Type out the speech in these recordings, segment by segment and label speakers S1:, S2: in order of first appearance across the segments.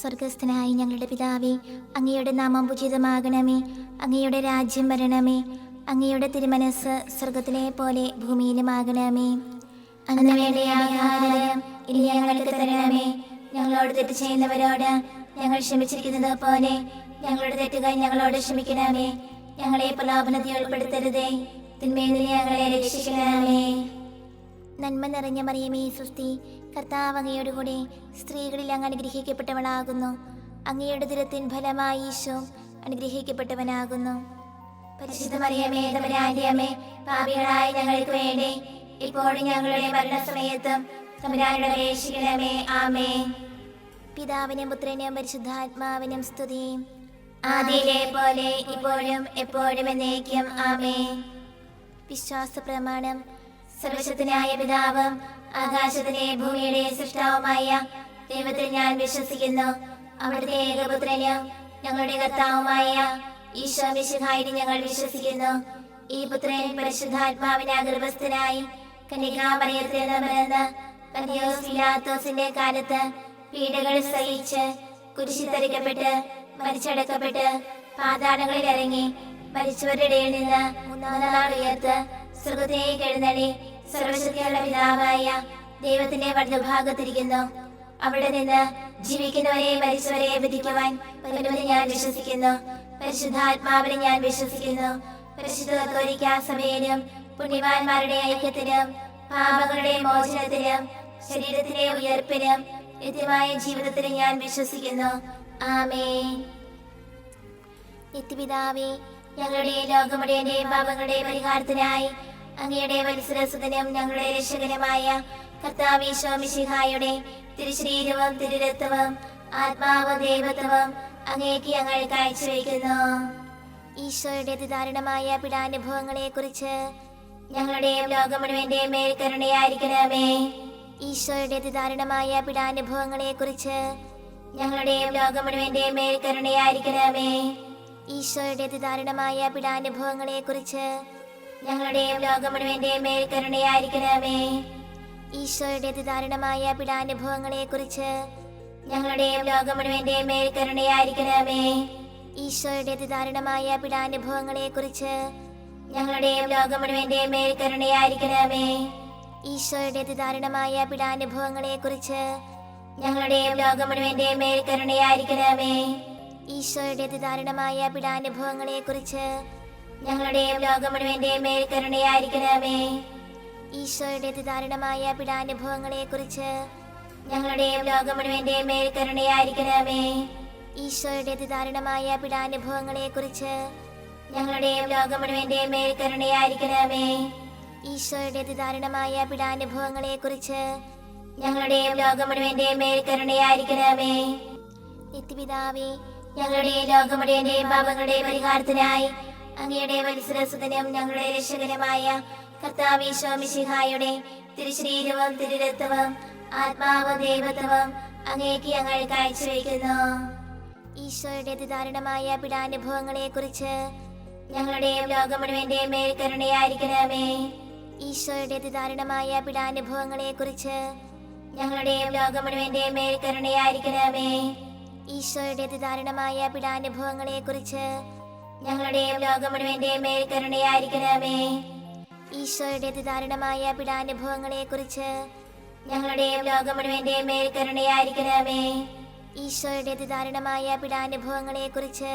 S1: സ്വർഗസ്ഥനായ ഞങ്ങളുടെ പിതാവേ, അങ്ങയുടെ നാമം ഉചിതമാകണമേ. അങ്ങയുടെ രാജ്യം വരണമേ. അങ്ങയുടെ തിരുമനസ് സ്വർഗത്തിലെ പോലെ ഭൂമിയിലുമാകണമേ. അന്ന് വേണ്ട ആഹാരം ഇനി ഞങ്ങൾക്ക് തരണമേ. ഞങ്ങളോട് തെറ്റ് ചെയ്യുന്നവരോട് ഞങ്ങൾ ക്ഷമിച്ചിരിക്കുന്നത് പോലെ ഞങ്ങളുടെ തെറ്റുകൾ ഞങ്ങളോട് ക്ഷമിക്കണമേ. ഞങ്ങളെ പ്രലോഭനത്തിൽ ഉൾപ്പെടുത്തരുതേ, തിന്മയിൽ നിന്ന് ഞങ്ങളെ രക്ഷിക്കണമേ. നന്മ നിറഞ്ഞ മറിയമേ, സ്വസ്തി, കർത്താവ് അങ്ങയോടുകൂടെ സ്ത്രീകളിൽ അങ്ങ് അനുഗ്രഹിക്കപ്പെട്ടവളാകുന്നു. അങ്ങയുടെ ദുരത്തിൻ ഫലമായി ഈശോ അനുഗ്രഹിക്കപ്പെട്ടവനാകുന്നു. പരിശുദ്ധ മറിയമേ, തമ്പുരാന്റെ അമ്മേ, പാപികളായ ഞങ്ങൾക്ക് വേണ്ടി ഇപ്പോഴും ഞങ്ങളുടെ മരണസമയത്തും തമ്പുരാനോട് അപേക്ഷിക്കണമേ. ആമേൻ. പിതാവിനും പുത്രനും പരിശുദ്ധാത്മാവിനും സ്തുതി, ആദിയിലെ പോലെ ഇപ്പോഴും എപ്പോഴും എന്നേക്കും. ആമേൻ. വിശ്വാസ പ്രമാണം. സർവശക്തനായ പിതാവും ആകാശത്തിലെ ഭൂമിയുടെ സൃഷ്ടാവുമായ ദൈവത്തിൽ ഞാൻ വിശ്വസിക്കുന്നു. അവിടുത്തെ ഏകപുത്രനും ഞങ്ങളുടെ കർത്താവുമായ ഈശോ മിശിഹായിൽ ഞങ്ങൾ വിശ്വസിക്കുന്നു. ഈ പുത്രൻ പരിശുദ്ധാത്മാവിനാൽ ഗർഭസ്ഥനായി കന്യകാമറിയത്തിൽ നിന്ന് പിറന്ന് പന്തിയോസ് പിലാത്തോസിന്റെ കാലത്ത് പീഡകൾ സഹിച്ച് കുരിശിൽ തറയ്ക്കപ്പെട്ട് മരിച്ചടക്കപ്പെട്ട് പാതാളങ്ങളിൽ ഇറങ്ങി മരിച്ചവരുടെ ഇടയിൽ നിന്ന് മൂന്നാം നാൾ ഉയർത്ത് സ്വർഗ്ഗത്തിലേക്ക് എഴുന്നള്ളി സർവശക്തിയുള്ള പിതാവായ ദൈവത്തിന്റെ വലതുഭാഗത്തിരിക്കുന്നു. അവിടെ നിന്ന് ജീവിക്കുന്നവരെ മരിച്ചവരെ വിധിക്കുവാൻ വരുമെന്ന് ഞാൻ വിശ്വസിക്കുന്നു. പരിശുദ്ധാത്മാവിനെ ഞാൻ വിശ്വസിക്കുന്നു. പരിശുദ്ധ കത്തോലിക്കാ സഭയിലും പുണ്യവാന്മാരുടെ ഐക്യത്തിലും പാപങ്ങളുടെ മോചനത്തിലും ശരീരത്തിലെ ഉയർപ്പിനും നിത്യമായ ജീവിതത്തിലും ഞാൻ വിശ്വസിക്കുന്നു. ആമേൻ. നിത്യപിതാവേ, ഞങ്ങളുടെ ലോകമുടേന്റെയും പാപങ്ങളുടെ പരിഹാരത്തിനായി അങ്ങയുടെ വത്സരസുതനും ഞങ്ങളുടെ രക്ഷകനുമായ കർത്താവ് ഈശോ മിശിഹായുടെ തിരുശരീരവും തിരുരക്തവും ആത്മാവും ദൈവത്വവും അങ്ങേക്ക് ഞങ്ങൾ കാഴ്ചവെക്കുന്നു. ഈശോയുടെ അതിദാരുണമായ പീഡാനുഭവങ്ങളെ കുറിച്ച് ഞങ്ങളുടെയും ലോകം മുഴുവന്റെയും മേൽ കരുണയായിരിക്കണമേ. ഈശോയുടെ അതിദാരുണമായ പീഡാനുഭവങ്ങളെ കുറിച്ച് ഞങ്ങളുടെയും ലോകം മുഴുവന്റെയും മേൽ കരുണയായിരിക്കണമേ. ഈശോയുടെ അതിദാരുണമായ പീഡാനുഭവങ്ങളെ കുറിച്ച് ഞങ്ങളുടെയും ലോകം മുഴുവന്റെയും മേൽ കരുണയായിരിക്കണമേ. ഈശോയുടെ അതിദാരുണമായ പീഡാനുഭവങ്ങളെ കുറിച്ച് ഞങ്ങളുടെയും ലോകം മുഴുവന്റെയും മേൽ കരുണയായിരിക്കണമേ. ഈശോയുടെ അതിദാരുണമായ പീഡാനുഭവങ്ങളെ കുറിച്ച് ഞങ്ങളുടെയും ലോകം മുഴുവന്റെയും മേൽ കരുണയായിരിക്കണമേ. ഈശോയുടെ അതിദാരുണമായ പീഡാനുഭവങ്ങളെ കുറിച്ച് ഞങ്ങളുടെയും ലോകം മുഴുവന്റെയും മേൽ കരുണയായിരിക്കണമേ. ഈശോയുടെ അതിദാരുണമായ പീഡാനുഭവങ്ങളെ കുറിച്ച് ഞങ്ങളുടെയും ലോകം മുഴുവന്റെയും മേൽ കരുണയായിരിക്കണമേ. ഈശോയുടെ അതിദാരുണമായ പീഡാനുഭവങ്ങളെ കുറിച്ച് ഞങ്ങളുടെയും ലോകം മുഴുവന്റെയും മേൽ കരുണയായിരിക്കണമേ. ഈശോയുടെ അതിദാരുണമായ പീഡാനുഭവങ്ങളെ കുറിച്ച് ഞങ്ങളുടെയും ലോകം മുഴുവന്റെയും മേൽ കരുണയായിരിക്കണമേ. ഈശോയുടെ അതിദാരുണമായ പീഡാനുഭവങ്ങളെ കുറിച്ച് ഞങ്ങളുടെയും ലോകം മുഴുവന്റെയും മേൽ കരുണയായിരിക്കണമേ. നിത്യപിതാവേ, ഞങ്ങളുടെ ലോകം മുഴുവന്റെയും പാപങ്ങളുടെ പരിഹാരത്തിനായി അങ്ങയുടെ വത്സരസുതനും ഞങ്ങളുടെ രക്ഷകനുമായ കർത്താവ് ഈശോ മിശിഹായുടെ തിരുശരീരവും തിരുരക്തവും ആത്മാവും ദൈവത്വവും അങ്ങേക്ക് ഞങ്ങൾ കാഴ്ചവെക്കുന്നു. ഈശോയുടെ അതിദാരുണമായ പീഡാനുഭവങ്ങളെ കുറിച്ച് ഞങ്ങളുടെയും ലോകം മുഴുവന്റെയും മേൽ കരുണയായിരിക്കണമേ. ഈശോയുടെ അതിദാരുണമായ പീഡാനുഭവങ്ങളെ കുറിച്ച് ഞങ്ങളുടെയും ലോകം മുഴുവന്റെയും മേൽ കരുണയായിരിക്കണമേ. ഈശോയുടെ അതിദാരുണമായ പീഡാനുഭവങ്ങളെ കുറിച്ച് ഞങ്ങളുടെയും ലോകം മുഴുവന്റെയും മേൽ കരുണയായിരിക്കണമേ. ഈശോയുടെ അതിദാരുണമായ പീഡാനുഭവങ്ങളെ കുറിച്ച് ഞങ്ങളുടെയും ലോകം മുഴുവന്റെയും മേൽ കരുണയായിരിക്കണമേ. ഈശോയുടെ അതിദാരുണമായ പീഡാനുഭവങ്ങളെ കുറിച്ച്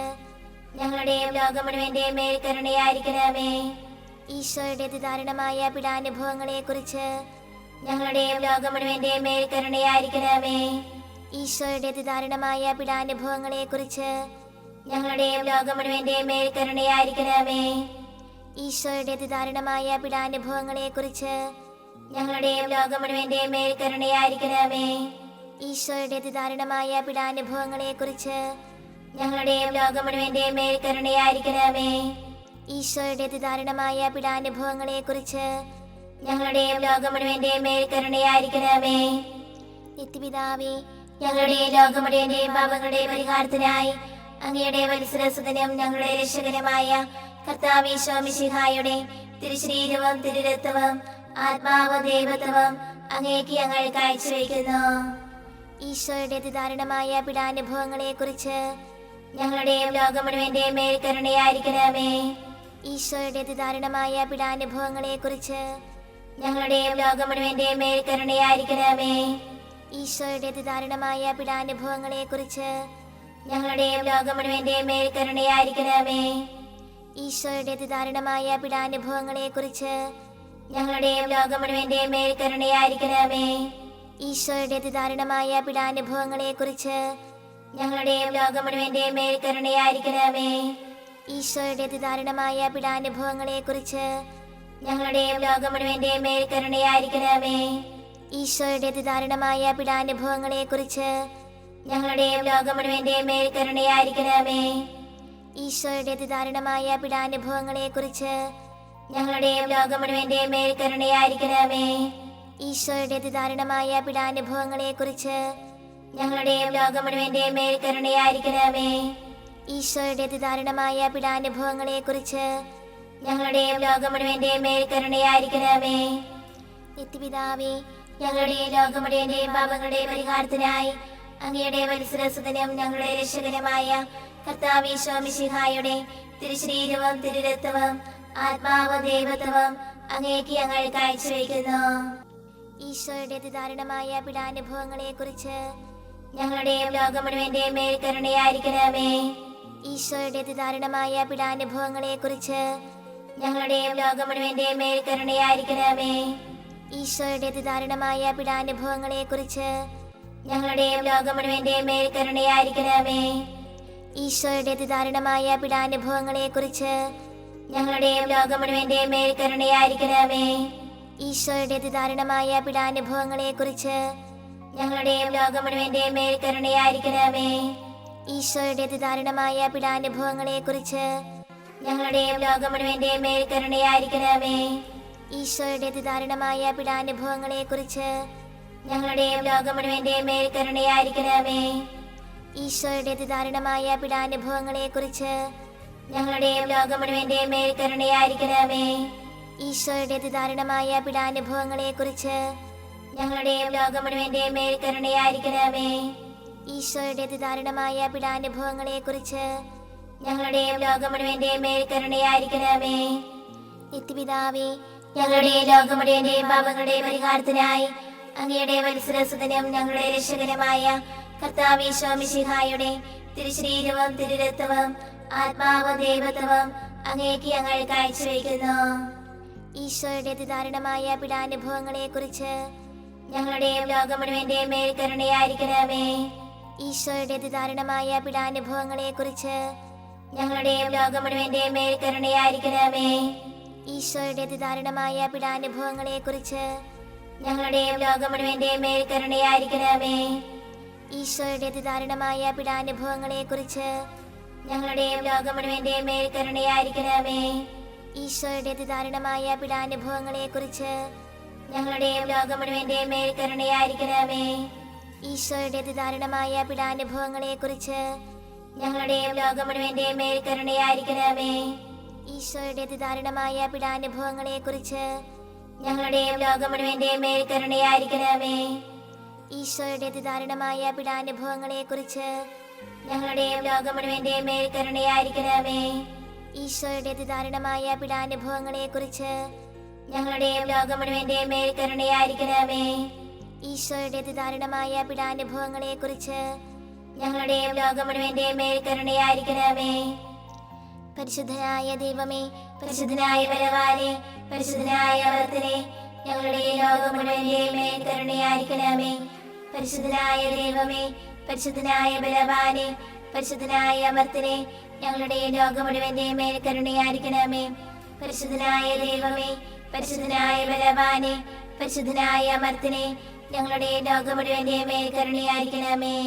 S1: ഞങ്ങളുടെയും ലോകം മുഴുവന്റെയും മേൽ കരുണയായിരിക്കണമേ. ഈശോയുടെ അതിദാരുണമായ പീഡാനുഭവങ്ങളെ കുറിച്ച് ഞങ്ങളുടെയും ലോകം മുഴുവന്റെയും മേൽ കരുണയായിരിക്കണമേ. ഈശോയുടെ അതിദാരുണമായ പീഡാനുഭവങ്ങളെ കുറിച്ച് ഞങ്ങളുടെയും ലോകം മുഴുവന്റെയും മേൽ കരുണയായിരിക്കണമേ. ഈശോയുടെ അതിദാരുണമായ പീഡാനുഭവങ്ങളെ കുറിച്ച് ഞങ്ങളുടെയും ലോകം മുഴുവന്റെയും മേൽ കരുണയായിരിക്കണമേ. ഈശോയുടെ അതിദാരുണമായ പീഡാനുഭവങ്ങളെ കുറിച്ച് ഞങ്ങളുടെയും ലോകം മുഴുവന്റെയും മേൽ കരുണയായിരിക്കണമേ. ഈശോയുടെ അതിദാരുണമായ പീഡാനുഭവങ്ങളെ കുറിച്ച് ഞങ്ങളുടെയും ലോകം മുഴുവന്റെയും മേൽ കരുണയായിരിക്കണമേ. നിത്യപിതാവേ, ഞങ്ങളുടെ ലോകം മുഴുവന്റെയും പാപങ്ങളുടെ പരിഹാരത്തിനായി അങ്ങയുടെ വത്സരസുതനും ഞങ്ങളുടെ രക്ഷകനുമായ കർത്താവ് ഈശോ മിശിഹായുടെ തിരുശരീരവും തിരുരക്തവും ആത്മാവും ദൈവത്വവും അങ്ങേക്ക് ഞങ്ങൾ കാഴ്ചവെക്കുന്നു. ഈശോയുടെ അതിദാരുണമായ പീഡാനുഭവങ്ങളെക്കുറിച്ച് ഞങ്ങളുടെയും ലോകം മുഴുവന്റെയും മേൽ കരുണയായിരിക്കണമേ. ഈശോയുടെ അതിദാരുണമായ പീഡാനുഭവങ്ങളെക്കുറിച്ച് ഞങ്ങളുടെയും ലോകം മുഴുവന്റെയും മേൽ കരുണയായിരിക്കണമേ. ഈശോയുടെ അതിദാരുണമായ പീഡാനുഭവങ്ങളെക്കുറിച്ച് ഞങ്ങളുടെയും ലോകം മുഴുവന്റെയും മേൽ കരുണയായിരിക്കണമേ. ഈശോയുടെ അതിദാരുണമായ പീഡാനുഭവങ്ങളെക്കുറിച്ച് ഞങ്ങളുടെയും ലോകം മുഴുവന്റെയും മേൽ കരുണയായിരിക്കണമേ. ഈശോയുടെ അതിദാരുണമായ പീഡാനുഭവങ്ങളെക്കുറിച്ച് ഞങ്ങളുടെയും ലോകം മുഴുവന്റെയും മേൽ കരുണയായിരിക്കണമേ. ഈശോയുടെ അതിദാരുണമായ പീഡാനുഭവങ്ങളെക്കുറിച്ച് ഞങ്ങളുടെയും ലോകം മുഴുവന്റെയും മേൽ കരുണയായിരിക്കണമേ. ഈശോയുടെ അതിദാരുണമായ പീഡാനുഭവങ്ങളെക്കുറിച്ച് ഞങ്ങളുടെയും ലോകം മുഴുവന്റെയും മേൽ കരുണയായിരിക്കണമേ. ഈശോയുടെ അതിദാരുണമായ പീഡാനുഭവങ്ങളെക്കുറിച്ച് ഞങ്ങളുടെയും ലോകം മുഴുവന്റെയും മേൽ കരുണയായിരിക്കണമേ. ഈശോയുടെ അതിദാരുണമായ പീഡാനുഭവങ്ങളെക്കുറിച്ച് ഞങ്ങളുടെയും ലോകം മുഴുവന്റെയും മേൽ കരുണയായിരിക്കണമേ. ഈശോയുടെ അതിദാരുണമായ പീഡാനുഭവങ്ങളെക്കുറിച്ച് ഞങ്ങളുടെയും ലോകം മുഴുവന്റെയും മേൽ കരുണയായിരിക്കണമേ. നിത്യപിതാവേ, ഞങ്ങളുടെയും ലോകം മുഴുവന്റെയും പാപങ്ങളുടെ പരിഹാരത്തിനായി അങ്ങയുടെ വത്സരസുതനും ഞങ്ങളുടെ രക്ഷകനുമായ കർത്താവ് ഈശോ മിശിഹായുടെ തിരുശരീരവും തിരുരക്തവും ആത്മാവും ദൈവത്വവും അങ്ങേക്ക് ഞങ്ങൾ കാഴ്ചവെക്കുന്നു. ഈശോയുടെ അതിദാരുണമായ പീഡാനുഭവങ്ങളെക്കുറിച്ച് ഞങ്ങളുടെയും ലോകം മുഴുവന്റെയും മേൽ കരുണയായിരിക്കണമേ. ഈശോയുടെ അതിദാരുണമായ പീഡാനുഭവങ്ങളെക്കുറിച്ച് ഞങ്ങളുടെയും ലോകം മുഴുവന്റെയും മേൽ കരുണയായിരിക്കണമേ. ഈശോയുടെ അതിദാരുണമായ പീഡാനുഭവങ്ങളെക്കുറിച്ച് ഞങ്ങളുടെയും ലോകം മുഴുവന്റെയും മേൽ കരുണയായിരിക്കണമേ. ഈശോയുടെ അതിദാരുണമായ പീഡാനുഭവങ്ങളെക്കുറിച്ച് ഞങ്ങളുടെയും ലോകം മുഴുവന്റെയും മേൽ കരുണയായിരിക്കണമേ. ഈശോയുടെ അതിദാരുണമായ പീഡാനുഭവങ്ങളെക്കുറിച്ച് ഞങ്ങളുടെയും ലോകം മുഴുവന്റെയും മേൽ കരുണയായിരിക്കണമേ. ഈശോയുടെ അതിദാരുണമായ പീഡാനുഭവങ്ങളെക്കുറിച്ച് ഞങ്ങളുടെയും ലോകം മുഴുവന്റെയും മേൽ കരുണയായിരിക്കണമേ. ഈശോയുടെ അതിദാരുണമായ പീഡാനുഭവങ്ങളെക്കുറിച്ച് ഞങ്ങളുടെയും ലോകം മുഴുവന്റെയും മേൽ കരുണയായിരിക്കണമേ. ഈശോയുടെ അതിദാരുണമായ പീഡാനുഭവങ്ങളെക്കുറിച്ച് ഞങ്ങളുടെയും ലോകം മുഴുവന്റെയും മേൽ കരുണയായിരിക്കണമേ. ഈശോയുടെ അതിദാരുണമായ പീഡാനുഭവങ്ങളെക്കുറിച്ച് ഞങ്ങളുടെയും ലോകം മുഴുവന്റെയും മേൽ കരുണയായിരിക്കണമേ. ഈശോയുടെ അതിദാരുണമായ പീഡാനുഭവങ്ങളെക്കുറിച്ച് ഞങ്ങളുടെയും ലോകം മുഴുവന്റെയും മേൽ കരുണയായിരിക്കണമേ. നിത്യപിതാവേ, ഞങ്ങളുടെയും ലോകം മുഴുവന്റെയും പാപങ്ങളുടെ പരിഹാരത്തിനായി അങ്ങയുടെ വത്സരസുതനും ഞങ്ങളുടെ രക്ഷകനുമായ കർത്താവ് ഈശോ മിശിഹായുടെ തിരുശരീരവും തിരുരക്തവും ആത്മാവും ദൈവത്വവും അങ്ങേക്ക് ഞങ്ങൾ കാഴ്ചവെക്കുന്നു. ഈശോയുടെ അതിദാരുണമായ പീഡാനുഭവങ്ങളെക്കുറിച്ച് ഞങ്ങളുടെയും ലോകം മുഴുവന്റെയും മേൽ കരുണയായിരിക്കണമേ. ഈശോയുടെ അതിദാരുണമായ പീഡാനുഭവങ്ങളെക്കുറിച്ച് ഞങ്ങളുടെയും ലോകം മുഴുവന്റെയും മേൽ കരുണയായിരിക്കണമേ. ഈശോയുടെ അതിദാരുണമായ പീഡാനുഭവങ്ങളെക്കുറിച്ച് ഞങ്ങളുടെയും ലോകം മുഴുവന്റെയും മേൽ കരുണയായിരിക്കണമേ. ഈശോയുടെ അതിദാരുണമായ പീഡാനുഭവങ്ങളെക്കുറിച്ച് ഞങ്ങളുടെയും ലോകം മുഴുവന്റെയും മേൽ കരുണയായിരിക്കണമേ. ഈശോയുടെ അതിദാരുണമായ പീഡാനുഭവങ്ങളെക്കുറിച്ച് ഞങ്ങളുടെയും ലോകം മുഴുവന്റെയും മേൽ കരുണയായിരിക്കണമേ. ഈശോയുടെ അതിദാരുണമായ പീഡാനുഭവങ്ങളെക്കുറിച്ച് ഞങ്ങളുടെയും ലോകം മുഴുവന്റെയും മേൽ കരുണയായിരിക്കണമേ. ഈശോയുടെ അതിദാരുണമായ പീഡാനുഭവങ്ങളെക്കുറിച്ച് ഞങ്ങളുടെയും ലോകം മുഴുവന്റെയും മേൽ കരുണയായിരിക്കണമേ. ഈശോയുടെ അതിദാരുണമായ പീഡാനുഭവങ്ങളെക്കുറിച്ച് ഞങ്ങളുടെയും ലോകം മുഴുവന്റെയും മേൽ കരുണയായിരിക്കണമേ. ഈശോയുടെ അതിദാരുണമായ പീഡാനുഭവങ്ങളെക്കുറിച്ച് ഞങ്ങളുടെയും ലോകം മുഴുവന്റെയും മേൽ കരുണയായിരിക്കണമേ. ഈശോയുടെ അതിദാരുണമായ പീഡാനുഭവങ്ങളെക്കുറിച്ച് ഞങ്ങളുടെയും ലോകം മുഴുവന്റെയും മേൽ കരുണയായിരിക്കണമേ. പരിശുദ്ധനായ ദൈവമേ, പരിശുദ്ധനായ ബലവാനേ, പരിശുദ്ധനായ അമർത്തനേ, ഞങ്ങളുടെ ലോകം മുഴുവന്റെയും മേൽ കരുണയായിരിക്കണമേ. പരിശുദ്ധനായ ദൈവമേ, പരിശുദ്ധനായ ബലവാനേ, പരിശുദ്ധനായ അമർത്തനേ, ഞങ്ങളുടെ ലോകം മുഴുവന്റെയും മേൽ കരുണയായിരിക്കണമേ. പരിശുദ്ധനായ ദൈവമേ, പരിശുദ്ധനായ ബലവാനേ, പരിശുദ്ധനായ അമർത്തനേ, ഞങ്ങളുടെ ലോകം മുഴുവന്റെയും മേൽ കരുണയായിരിക്കണമേ.